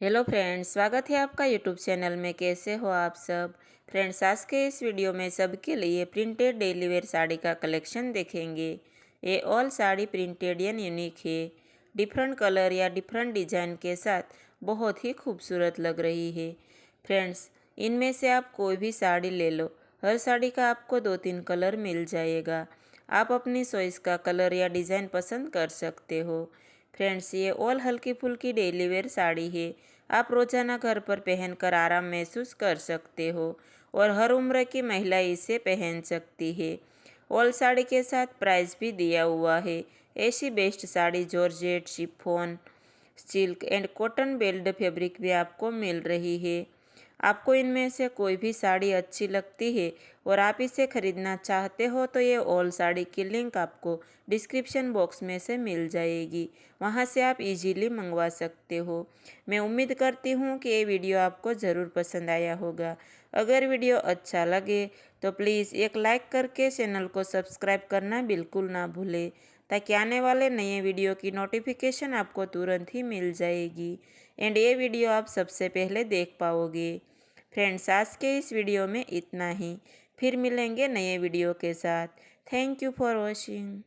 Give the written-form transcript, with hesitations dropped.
Hello friends, स्वागत है आपका यूट्यूब चैनल में। कैसे हो आप सब फ्रेंड्स? आज के इस वीडियो में सबके लिए प्रिंटेड डेली वेयर साड़ी का कलेक्शन देखेंगे। ये ऑल साड़ी प्रिंटेड या यूनिक है। डिफरेंट कलर या डिफरेंट डिजाइन के साथ बहुत ही खूबसूरत लग रही है। फ्रेंड्स, इनमें से आप कोई भी साड़ी ले लो, हर साड़ी का आपको 2-3 कलर मिल जाएगा। आप अपनी चॉइस का कलर या डिज़ाइन पसंद कर सकते हो। फ्रेंड्स, ये ऑल हल्की फुल्की डेली वेयर साड़ी है। आप रोजाना घर पर पहनकर आराम महसूस कर सकते हो और हर उम्र की महिला इसे पहन सकती है। ऑल साड़ी के साथ प्राइस भी दिया हुआ है। ऐसी best sari georgette, chiffon, silk and cotton belt fabric भी आपको मिल रही है। आपको इनमें से कोई भी साड़ी अच्छी लगती है और आप इसे खरीदना चाहते हो तो ये ऑल साड़ी की लिंक आपको डिस्क्रिप्शन बॉक्स में से मिल जाएगी। वहाँ से आप इजीली मंगवा सकते हो। मैं उम्मीद करती हूँ कि ये वीडियो आपको ज़रूर पसंद आया होगा। अगर वीडियो अच्छा लगे तो प्लीज़ एक लाइक करके चैनल को सब्सक्राइब करना बिल्कुल ना भूलें, ताकि आने वाले नए वीडियो की नोटिफिकेशन आपको तुरंत ही मिल जाएगी एंड ये वीडियो आप सबसे पहले देख पाओगे। फ्रेंड्स, आज के इस वीडियो में इतना ही। फिर मिलेंगे नए वीडियो के साथ। Thank you for watching.